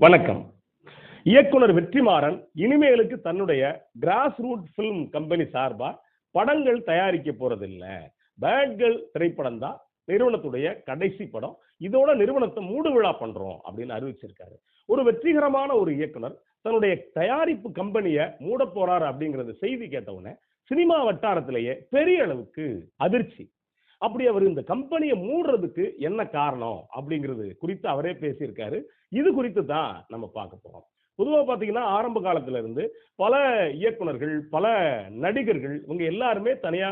வணக்கம். இயக்குனர் வெற்றிமாறன் இனிமேலுக்கு தன்னுடைய கிராஸ் ரூட் பிலிம் கம்பெனி சார்பா படங்கள் தயாரிக்க போறதில்ல. பேட் கேர்ள் திரைப்படம் தான் நிறுவனத்துடைய கடைசி படம். இதோட நிறுவனத்தை மூடு விழா பண்றோம் அப்படின்னு அறிவிச்சிருக்காரு. ஒரு வெற்றிகரமான ஒரு இயக்குனர் தன்னுடைய தயாரிப்பு கம்பெனியை மூட போறாரு அப்படிங்கறது செய்தி கேட்டவுடனே சினிமா வட்டாரத்திலேயே பெரிய அளவுக்கு அதிர்ச்சி. அப்படி அவர் இந்த கம்பெனியை மூடுறதுக்கு என்ன காரணம் அப்படிங்கிறது குறித்து அவரே பேசியிருக்காரு. இது குறித்து தான் நம்ம பார்க்க போறோம். பொதுவா பாத்தீங்கன்னா ஆரம்ப காலத்துல இருந்து பல இயக்குனர்கள், பல நடிகர்கள் இவங்க எல்லாருமே தனியா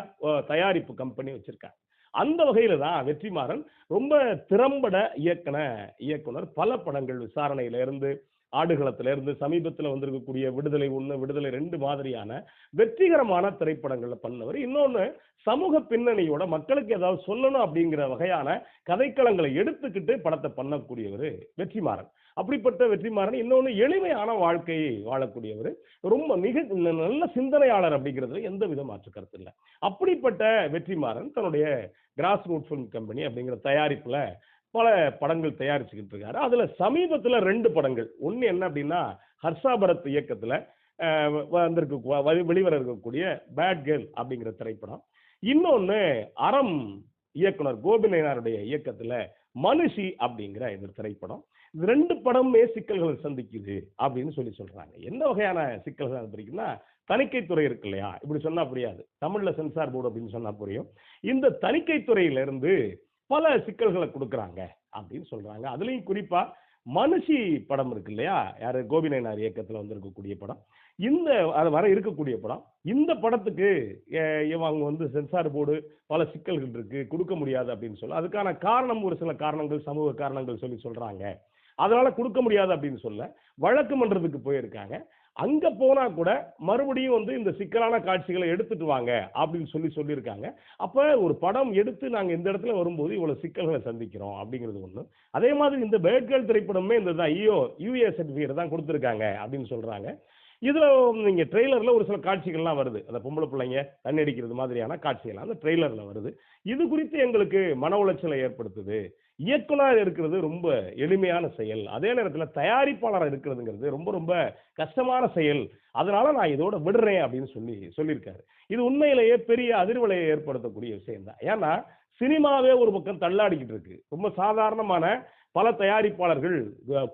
தயாரிப்பு கம்பெனி வச்சிருக்காங்க. அந்த வகையில தான் வெற்றிமாறன் ரொம்ப திறம்பட இயக்குனர். பல படங்கள் விசாரணையில இருந்து, ஆடுகளத்தில இருந்து, சமீபத்தில் வந்திருக்கக்கூடிய விடுதலை 1, விடுதலை 2 மாதிரியான வெற்றிகரமான திரைப்படங்களை பண்ணவர். இன்னொன்னு சமூக பின்னணியோட மக்களுக்கு ஏதாவது சொல்லணும் அப்படிங்கிற வகையான கதைக்களங்களை எடுத்துக்கிட்டு படத்தை பண்ணக்கூடியவர் வெற்றிமாறன். அப்படிப்பட்ட வெற்றிமாறன் இன்னொன்னு எளிமையான வாழ்க்கையை வாழக்கூடியவர். ரொம்ப மிக நல்ல சிந்தனையாளர் அப்படிங்கிறது எந்த வித மாற்று கருத்து இல்லை. அப்படிப்பட்ட வெற்றிமாறன் தன்னுடைய கிராஸ் ரூட் பிலிம் கம்பெனி அப்படிங்கிற தயாரிப்புல பல படங்கள் தயாரிச்சுக்கிட்டு இருக்காரு. அதுல சமீபத்துல 2 படங்கள். ஒன்னு என்ன அப்படின்னா ஹர்ஷா பரத் இயக்கத்துல வெளிவர இருக்கக்கூடிய பேட் கேர்ள் அப்படிங்கிற திரைப்படம். இன்னொன்னு அறம் இயக்குனர் கோபிநாயனாருடைய இயக்கத்துல மனுஷி அப்படிங்கிற இந்த திரைப்படம். இது 2 படமுமே சிக்கல்களை சந்திக்குது அப்படின்னு சொல்றாங்க. என்ன வகையான சிக்கல்கள் இருக்குன்னா, தணிக்கை துறை இருக்கு இல்லையா, இப்படி சொன்னா புரியாது, தமிழ்ல சென்சார் போர்டு அப்படின்னு சொன்னா புரியும். இந்த தணிக்கை துறையில இருந்து பல சிக்கல்களை கொடுக்குறாங்க அப்படின்னு சொல்றாங்க. அதுலயும் குறிப்பா மனுஷி படம் இருக்கு இல்லையா, யாரு கோபிநாயனார் இயக்கத்துல வந்திருக்கக்கூடிய படம். இந்த அது வர இருக்கக்கூடிய படம். இந்த படத்துக்கு இவங்க சென்சார் போர்டு பல சிக்கல்கள் இருக்கு, கொடுக்க முடியாது அப்படின்னு சொல்ல. அதுக்கான காரணம் ஒரு சில காரணங்கள், சமூக காரணங்கள் சொல்றாங்க. அதனால கொடுக்க முடியாது அப்படின்னு சொல்ல வழக்கு மன்றத்துக்கு போயிருக்காங்க. அங்க போனா கூட மறுபடியும் இந்த சிக்கலான காட்சிகளை எடுத்துட்டு வாங்க அப்படின்னு சொல்லியிருக்காங்க. அப்ப ஒரு படம் எடுத்து நாங்க இந்த இடத்துல வரும்போது இவ்வளவு சிக்கல்களை சந்திக்கிறோம் அப்படிங்கிறது ஒண்ணு. அதே மாதிரி இந்த பேட் கேர்ள் திரைப்படமே இந்த யூஏ சர்டிபிகேட் தான் கொடுத்துருக்காங்க அப்படின்னு சொல்றாங்க. இதுல நீங்க ட்ரெய்லர்ல ஒரு சில காட்சிகள்லாம் வருது. அந்த பொம்பளை பிள்ளைங்க தண்ணி அடிக்கிறது மாதிரியான காட்சிகள் அந்த ட்ரெய்லர்ல வருது. இது குறித்து எங்களுக்கு மன உளைச்சலை ஏற்படுத்துது. இயக்குனர் இருக்கிறது ரொம்ப எளிமையான செயல், அதே நேரத்தில் தயாரிப்பாளர் இருக்கிறதுங்கிறது ரொம்ப ரொம்ப கஷ்டமான செயல். அதனால நான் இதோட விடுறேன் அப்படின்னு சொல்லியிருக்காரு. இது உண்மையிலேயே பெரிய அதிர்வலையை ஏற்படுத்தக்கூடிய விஷயம் தான். ஏன்னா சினிமாவே ஒரு பக்கம் தள்ளாடிக்கிட்டு இருக்கு. ரொம்ப சாதாரணமான பல தயாரிப்பாளர்கள்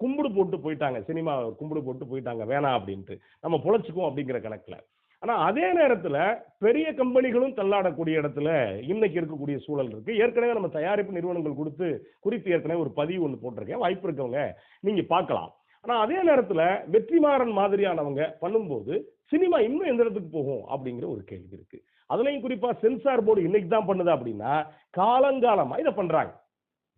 கும்பிடு போட்டு போயிட்டாங்க, சினிமா கும்பிடு போட்டு போயிட்டாங்க வேணாம் அப்படின்ட்டு, நம்ம பொழைச்சுக்குவோம் அப்படிங்கிற கணக்குல. ஆனா அதே நேரத்துல பெரிய கம்பெனிகளும் தள்ளாடக்கூடிய இடத்துல இன்னைக்கு இருக்கக்கூடிய சூழல் இருக்கு. ஏற்கனவே நம்ம தயாரிப்பு நிறுவனங்கள் குறித்து ஏற்கனவே ஒரு பதிவு ஒன்று போட்டிருக்கேன், வாய்ப்பு இருக்கவங்க நீங்க பார்க்கலாம். ஆனா அதே நேரத்துல வெற்றிமாறன் மாதிரியானவங்க பண்ணும்போது சினிமா இன்னும் எந்த இடத்துக்கு போகும் அப்படிங்கிற ஒரு கேள்வி இருக்கு. அதுலயும் குறிப்பா சென்சார் போர்டு இன்னைக்கு தான் பண்ணுது அப்படின்னா காலங்காலமா இதை பண்றாங்க.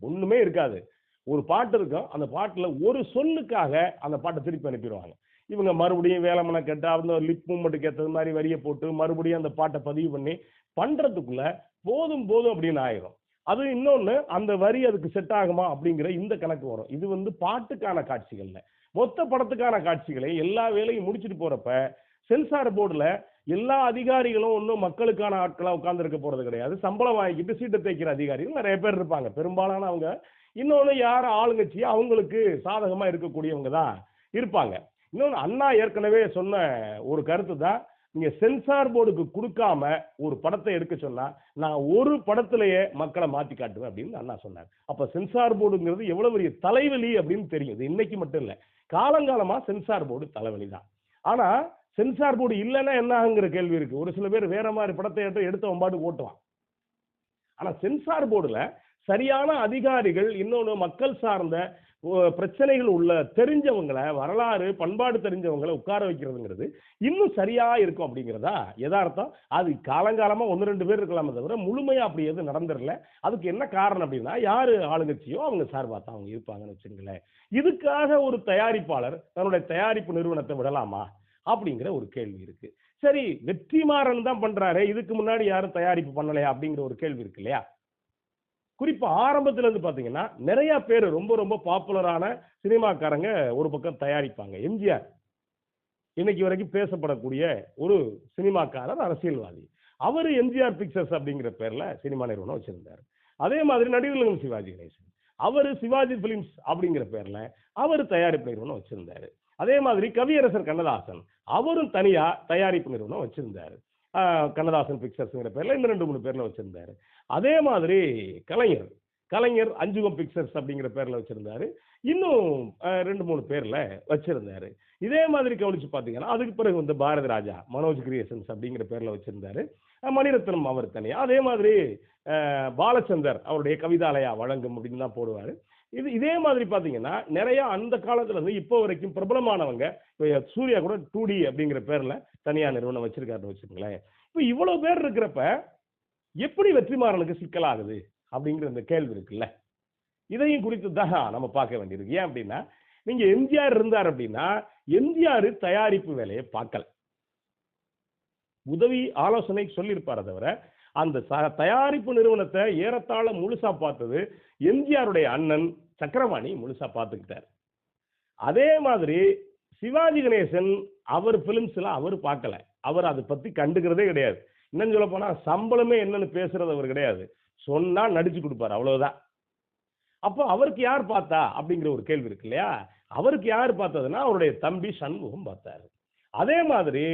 ஒண்ணுமே இருக்காது, ஒரு பாட்டு இருக்கும், அந்த பாட்டுல ஒரு சொல்லுக்காக அந்த பாட்டை திருப்பி அனுப்பிடுவாங்க. இவங்க மறுபடியும் வேலைமனை கேட்டா அந்த லிப் மூமெண்ட்டுக்கு ஏற்றது மாதிரி வரியை போட்டு மறுபடியும் அந்த பாட்டை பதிவு பண்ணி பண்றதுக்குள்ள போதும் அப்படின்னு ஆயிரும். அது இன்னொன்னு, அந்த வரி அதுக்கு செட் ஆகுமா அப்படிங்கிற இந்த கணக்கு வரும். இது பாட்டுக்கான காட்சிகள்ல மொத்த படத்துக்கான காட்சிகளை எல்லா வேலையும் முடிச்சுட்டு போறப்ப சென்சார் போர்டுல எல்லா அதிகாரிகளும் ஒன்றும் மக்களுக்கான ஆட்களா உட்கார்ந்து இருக்க போறது கிடையாது. சம்பளம் வாங்கிட்டு சீட்டை தைக்கிற அதிகாரிகள் நிறைய பேர் இருப்பாங்க, பெரும்பாலான அவங்க. இன்னொன்னு யார் ஆளுங்கட்சி அவங்களுக்கு சாதகமா இருக்கக்கூடியவங்க தான் இருப்பாங்க. இன்னொன்று, அண்ணா ஏற்கனவே சொன்ன ஒரு கருத்து தான், நீங்க சென்சார் போர்டுக்கு கொடுக்காம ஒரு படத்தை எடுக்க சொன்னா நான் ஒரு படத்திலேயே மக்களை மாத்தி காட்டுவேன் அப்படின்னு அண்ணா சொன்னார். அப்ப சென்சார் போர்டுங்கிறது எவ்வளவு பெரிய தலைவலி அப்படின்னு தெரியும். இது இன்னைக்கு மட்டும் இல்ல, காலங்காலமா சென்சார் போர்டு தலைவலி தான். ஆனா சென்சார் போர்டு இல்லைன்னா என்ன ஆகுங்கிற கேள்வி இருக்கு. ஒரு சில பேர் வேற மாதிரி படத்தை எடுத்து ஒம்பாடு ஓட்டுவான். ஆனா சென்சார் போர்டுல சரியான அதிகாரிகள், இன்னொன்று மக்கள் சார்ந்த பிரச்சனைகள் உள்ள தெரிஞ்சவங்களை, வரலாறு பண்பாடு தெரிஞ்சவங்களை உட்கார வைக்கிறதுங்கிறது இன்னும் சரியா இருக்கும் அப்படிங்கிறதா யதார்த்தம். அது காலங்காலமா 1-2 பேர் இருக்கலாமே தவிர முழுமையா அப்படி எதுவும் நடந்துடல. அதுக்கு என்ன காரணம் அப்படின்னா, யாரு ஆளுங்கட்சியோ அவங்க சார்பா தான் அவங்க இருப்பாங்கன்னு வச்சுங்களேன். இதுக்காக ஒரு தயாரிப்பாளர் தன்னுடைய தயாரிப்பு நிறுவனத்தை விடலாமா அப்படிங்கிற ஒரு கேள்வி இருக்கு. சரி, வெற்றிமாறன் தான் பண்றாரு, இதுக்கு முன்னாடி யாரும் தயாரிப்பு பண்ணலையா அப்படிங்கிற ஒரு கேள்வி இருக்கு இல்லையா. குறிப்பா ஆரம்பத்துல இருந்து பாத்தீங்கன்னா நிறைய பேர் ரொம்ப ரொம்ப பாப்புலரான சினிமாக்காரங்க ஒரு பக்கம் தயாரிப்பாங்க. எம்ஜிஆர் இன்னைக்கு வரைக்கும் பேசப்படக்கூடிய ஒரு சினிமாக்காரர், அரசியல்வாதி. அவரு எம்ஜிஆர் பிக்சர்ஸ் அப்படிங்கிற பேர்ல சினிமா நிறுவனம் வச்சிருந்தாரு. அதே மாதிரி நடிகர்களும் சிவாஜி கணேசன். அவர் சிவாஜி பிலிம்ஸ் அப்படிங்கிற பேர்ல அவர் தயாரிப்பு நிறுவனம் வச்சிருந்தாரு. அதே மாதிரி கவியரசர் கண்ணதாசன் அவரும் தனியா தயாரிப்பு நிறுவனம் வச்சிருந்தாரு. கண்ணதாசன் பிக்சர்ஸ்ங்கிற பேர்ல இந்த 2 3 பேர்ல வச்சிருந்தாரு. அதே மாதிரி கலைஞர் கலைஞர் அஞ்சுகம் பிக்சர்ஸ் அப்படிங்கிற பேர்ல வச்சிருந்தாரு. இன்னும் 2 3 பேர்ல வச்சிருந்தாரு. இதே மாதிரி கவனிச்சு பாத்தீங்கன்னா அதுக்கு பிறகு வந்து பாரதி ராஜா மனோஜ் கிரியேஷன்ஸ் அப்படிங்கிற பேர்ல வச்சிருந்தாரு. மணிரத்னம் அவர் தனியா. அதே மாதிரி பாலச்சந்தர் அவருடைய கவிதாலயா வழங்கும் அப்படின்னு தான் போடுவாரு. இதே மாதிரி பாத்தீங்கன்னா நிறைய அந்த காலத்துல இருந்து இப்போ வரைக்கும் பிரபலமானவங்க, சூர்யா கூட 2D அப்படிங்கிற பேர்ல தனியார் நிறுவனம் வச்சிருக்காருன்னு வச்சுக்கோங்களேன். இப்போ இவ்வளவு பேர் இருக்கிறப்ப எப்படி வெற்றிமாறனுக்கு சிக்கலாகுது அப்படிங்கிற இந்த கேள்வி இருக்குல்ல, இதையும் குறித்து தான் நம்ம பார்க்க வேண்டியிருக்கு. ஏன் அப்படின்னா, நீங்க எம்ஜிஆர் இருந்தார் அப்படின்னா எம்ஜிஆர் தயாரிப்பு வேலையை பார்க்கல, உதவி ஆலோசனை சொல்லியிருப்பார தவிர அந்த தயாரிப்பு நிறுவனத்தை ஏறத்தாழ முழுசா பார்த்தது எம்ஜிஆருடைய அண்ணன் சக்கரபாணி முழுசா பார்த்துக்கிட்டார். அதே மாதிரி சிவாஜி கணேசன் அவர் பிலிம்ஸ்ல அவர் பார்க்கல, அவர் அதை பத்தி கண்டுக்கிறதே கிடையாது. இன்னும் சொல்ல போனா சம்பளமே என்னன்னு பேசுறது அவர் கிடையாது, சொன்னா நடிச்சு கொடுப்பாரு, அவ்வளவுதான். அப்போ அவருக்கு யார் பார்த்தா அப்படிங்கிற ஒரு கேள்வி இருக்கு இல்லையா. அவருக்கு யார் பார்த்ததுன்னா அவருடைய தம்பி சண்முகம் பார்த்தாரு. அதே மாதிரி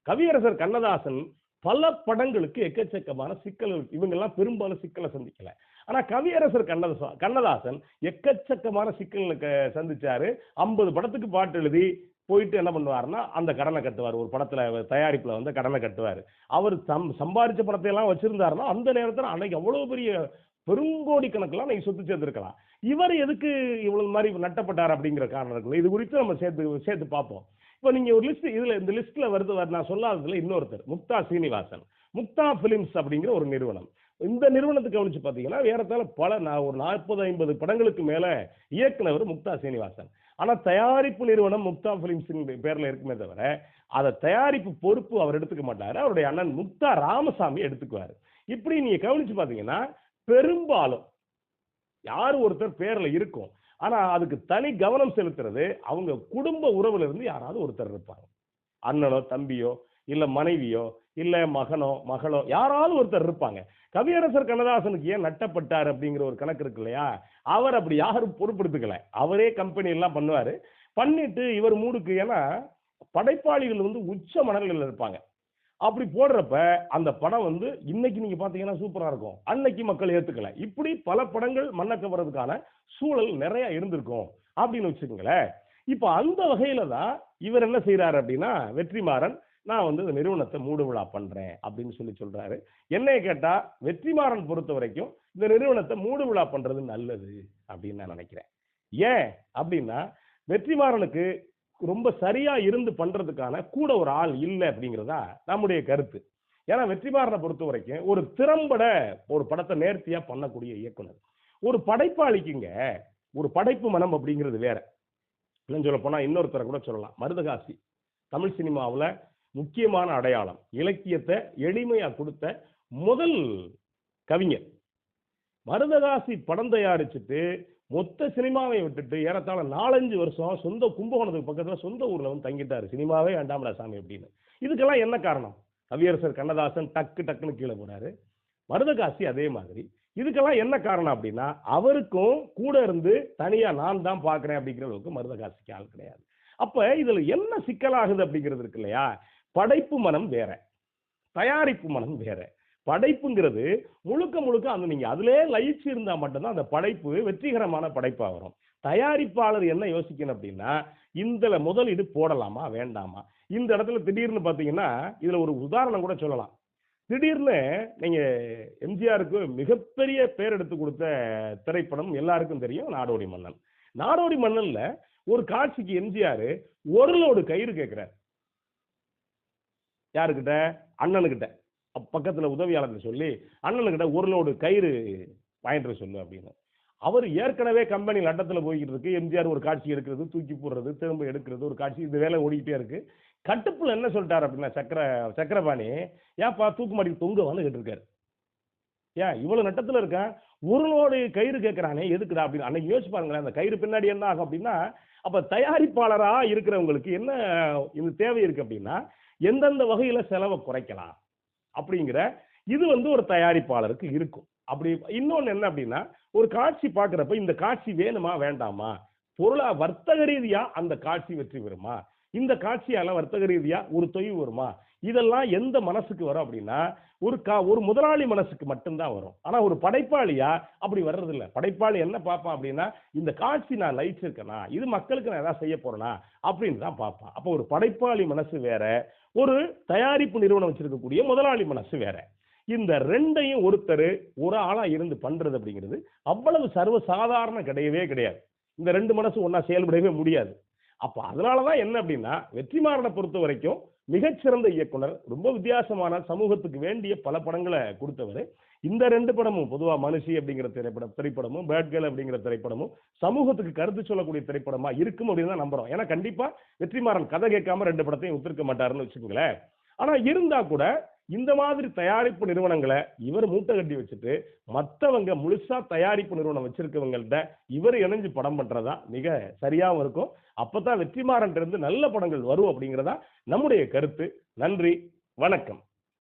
கவியரசர் கண்ணதாசன் பல படங்களுக்கு எக்கச்சக்கமான சிக்கல்கள், இவங்கெல்லாம் பெரும்பாலும் சிக்கலை சந்திக்கல. ஆனா கவியரசர் கண்ணதாசன் எக்கச்சக்கமான சிக்கல்களை சந்திச்சாரு. 50 படத்துக்கு பாட்டு எழுதி போயிட்டு என்ன பண்ணுவாருன்னா அந்த கடனை கட்டுவார். ஒரு படத்துல தயாரிப்புல வந்து கடனை கட்டுவார். அவர் சம்பாதிச்ச படத்தை எல்லாம் வச்சிருந்தாருன்னா அந்த நேரத்தில் அன்னைக்கு அவ்வளவு பெரிய பெருங்கோடி கணக்கெல்லாம் நீங்க சொத்து சேர்த்திருக்கலாம். இவர் எதுக்கு இவ்வளவு மாதிரி நட்டப்பட்டார் அப்படிங்கிற காரணம் இருக்குல்ல. இது குறித்து நம்ம சேர்த்து பார்ப்போம். இப்போ நீங்க ஒரு லிஸ்ட், இதுல இந்த லிஸ்ட்ல வருது நான் சொல்லாததுல இன்னொருத்தர் முக்தா சீனிவாசன். முக்தா பிலிம்ஸ் அப்படிங்கிற ஒரு நிறுவனம். இந்த நிறுவனத்துக்கு கவனிச்சு பார்த்தீங்கன்னா ஏறத்தாழ ஒரு 40-50 படங்களுக்கு மேல இயக்குனவர் முக்தா சீனிவாசன். ஆனா தயாரிப்பு நிறுவனம் முக்தா பிலிம்ஸ் பேர்ல இருக்குமே தவிர அதை தயாரிப்பு பொறுப்பு அவர் எடுத்துக்க மாட்டாரு, அவருடைய அண்ணன் முக்தா ராமசாமி எடுத்துக்குவாரு. இப்படி நீங்க கவனிச்சு பார்த்தீங்கன்னா பெரும்பாலும் யார் ஒருத்தர் பேர்ல இருக்கும், ஆனா அதுக்கு தனி கவனம் செலுத்துறது அவங்க குடும்ப உறவுல இருந்து யாராவது ஒருத்தர் இருப்பாங்க. அண்ணனோ தம்பியோ இல்ல மனைவியோ இல்ல மகனோ மகளோ யாராவது ஒருத்தர் இருப்பாங்க. கவியரசர் கண்ணதாசனுக்கு ஏன் நட்டப்பட்டார் அப்படிங்கிற ஒரு கணக்கு இருக்கு இல்லையா, அவர் அப்படி யாரும் பொறுப்படுத்திக்கல, அவரே கம்பெனி எல்லாம் பண்ணுவாரு. பண்ணிட்டு இவர் மூடுக்கு, ஏன்னா படைப்பாளிகள் வந்து உச்ச மனநிலையில் இருப்பாங்க. அப்படி போடுறப்ப அந்த படம் வந்து இன்னைக்கு நீங்க பாத்தீங்கன்னா சூப்பரா இருக்கும், அன்னைக்கு மக்கள் ஏத்துக்கல. இப்படி பல படங்கள் மண்ணக்க வர்றதுக்கான சூழல் நிறைய இருந்திருக்கும் அப்படின்னு வச்சுக்கோங்களேன். இப்ப அந்த வகையில தான் இவர் என்ன செய்யறாரு அப்படின்னா, வெற்றிமாறன் நான் வந்து இந்த நிறுவனத்தை மூடு விழா பண்றேன் அப்படின்னு சொல்றாரு. என்னைய கேட்டா வெற்றிமாறன் பொறுத்த வரைக்கும் இந்த நிறுவனத்தை மூடு விழா பண்றது நல்லது அப்படின்னு நான் நினைக்கிறேன். ஏன் அப்படின்னா வெற்றிமாறனுக்கு ரொம்ப சரியா இருந்து பண்றதுக்கான கூட ஒரு ஆள் இல்லை அப்படிங்கிறதா நம்முடைய கருத்து. ஏன்னா வெற்றிமாறனை பொறுத்த வரைக்கும் ஒரு திறம்பட ஒரு படத்தை நேர்த்தியா பண்ணக்கூடிய இயக்குனர். ஒரு படைப்பாளிக்குங்க ஒரு படைப்பு மனம் அப்படிங்கிறது வேற. இன்னும் சொல்ல போனா இன்னொருத்தரை கூட சொல்லலாம், மருதகாசி. தமிழ் சினிமாவில் முக்கியமான அடையாளம், இலக்கியத்தை எளிமையா கொடுத்த முதல் கவிஞர். மருதகாசி படம் தயாரிச்சுட்டு மொத்த சினிமாவை விட்டுட்டு ஏறத்தாழ 4-5 வருஷம் சொந்த கும்பகோணத்துக்கு பக்கத்துல சொந்த ஊர்ல வந்து தங்கிட்டாரு. சினிமாவே வேண்டாம்டா சாமி அப்படின்னு. இதுக்கெல்லாம் என்ன காரணம்? கவியரசர் கண்ணதாசன் டக்குன்னு கீழே போனாரு, மருதகாசி அதே மாதிரி. இதுக்கெல்லாம் என்ன காரணம் அப்படின்னா அவருக்கும் கூட இருந்து தனியா நான் தான் பாக்குறேன் அப்படிங்கிற அளவுக்கு மருதகாசிக்கு ஆள் கிடையாது. அப்ப இதுல என்ன சிக்கலாகுது அப்படிங்கிறது இருக்கு இல்லையா. படைப்பு மனம் வேற, தயாரிப்பு மனம் வேற. படைப்புங்கிறது முழுக்க அந்த நீங்க அதிலே லயிச்சு இருந்தா மட்டும்தான் அந்த படைப்பு வெற்றிகரமான படைப்பா வரும். தயாரிப்பாளர் என்ன யோசிக்கணும் அப்படின்னா, இந்த முதலீடு போடலாமா வேண்டாமா. இந்த இடத்துல திடீர்னு பாத்தீங்கன்னா இதுல ஒரு உதாரணம் கூட சொல்லலாம். திடீர்னு நீங்க எம்ஜிஆருக்கு மிகப்பெரிய பேர் எடுத்து கொடுத்த திரைப்படம் எல்லாருக்கும் தெரியும், நாடோடி மன்னன். நாடோடி மன்னன்ல ஒரு காட்சிக்கு எம்ஜிஆர் ஒரு லோடு கயிறு கேட்கிறார். யாருக்கிட்ட? அண்ணனுக்கிட்ட. பக்கத்துல உதவியாளர் சொல்லி அண்ணனுக்கிட்ட ஒரு லோடு கயிறு வாங்கிட்டு சொல்லு அப்படின்னு. அவர் ஏற்கனவே கம்பெனி லண்டத்துல போய்கிட்டு இருக்கு. எம்ஜிஆர் ஒரு காட்சி எடுக்கிறது, தூக்கி போடுறது, திரும்ப எடுக்கிறது, ஒரு காட்சி, இந்த வேலை ஓடிக்கிட்டே இருக்கு. கட்டுப்புல என்ன சொல்லிட்டாரு அப்படின்னா சக்கரபாணி, ஏப்பா தூக்கு மாட்டி தொங்க வந்து கேட்டிருக்காரு. ஏன் இவ்வளவு நட்டத்துல இருக்கான், ஒரு லோடு கயிறு கேட்கிறானே எதுக்குடா அப்படின்னு. அன்னைக்கு யோசிச்சு பாருங்களேன், அந்த கயிறு பின்னாடி என்ன ஆகும் அப்படின்னா, அப்ப தயாரிப்பாளரா இருக்கிறவங்களுக்கு என்ன இந்த தேவை இருக்கு அப்படின்னா, எந்தெந்த வகையில செலவை குறைக்கலாம் அப்படிங்கிற இது வந்து ஒரு தயாரிப்பாளருக்கு இருக்கும். அப்படி இன்னொன்னு என்ன அப்படின்னா, ஒரு காட்சி பார்க்கிறப்ப இந்த காட்சி வேணுமா வேண்டாமா, பொருளா வர்த்தக ரீதியா அந்த காட்சி வெற்றி பெறுமா, இந்த காட்சியால வர்த்தக ரீதியா ஒரு தொய்வு வருமா, இதெல்லாம் எந்த மனசுக்கு வரும் அப்படின்னா, ஒரு முதலாளி மனசுக்கு மட்டும்தான் வரும். ஆனா ஒரு படைப்பாளியா அப்படி வர்றது இல்ல. படைப்பாளி என்ன பார்ப்பான் அப்படின்னா, இந்த காட்சி நான் லயிச்சிருக்கேனா, இது மக்களுக்கு நான் ஏதாவது செய்ய போறேனா அப்படின்னு தான் பார்ப்பான். அப்போ ஒரு படைப்பாளி மனசு வேற, ஒரு தயாரிப்பு நிறுவனம் வச்சிருக்கக்கூடிய முதலாளி மனசு வேற. இந்த ரெண்டையும் ஒரு ஆளா இருந்து பண்றது அப்படிங்கிறது அவ்வளவு சர்வ சாதாரண கிடையவே கிடையாது. இந்த ரெண்டு மனசு ஒன்னா செயல்படவே முடியாது. அப்ப அதனாலதான் என்ன அப்படின்னா, வெற்றிமாறனை பொறுத்த வரைக்கும் மிகச்சிறந்த இயக்குனர், ரொம்ப வித்தியாசமான சமூகத்துக்கு வேண்டிய பல படங்களை கொடுத்தவர். இந்த ரெண்டு படமும் பொதுவா மனுஷி அப்படிங்கிற திரைப்படமும் பேட் கேர்ள் அப்படிங்கிற திரைப்படமும் சமூகத்துக்கு கருத்து சொல்லக்கூடிய திரைப்படமா இருக்கும் அப்படின்னு தான் நம்புறோம். ஏன்னா கண்டிப்பா வெற்றிமாறன் கதை கேட்காம ரெண்டு படத்தையும் ஒத்துருக்க மாட்டாருன்னு வச்சுக்கோங்களேன். ஆனா இருந்தா கூட இந்த மாதிரி தயாரிப்பு நிறுவனங்களை இவர் மூட்டை கட்டி வச்சுட்டு மற்றவங்க முழுசா தயாரிப்பு நிறுவனம் வச்சிருக்கவங்கள்ட்ட இவர் இணைஞ்சு படம் பண்றதா மிக சரியாவும் இருக்கும். அப்பதான் வெற்றிமாறன் இருந்து நல்ல படங்கள் வரும் அப்படிங்கிறதா நம்முடைய கருத்து. நன்றி, வணக்கம்.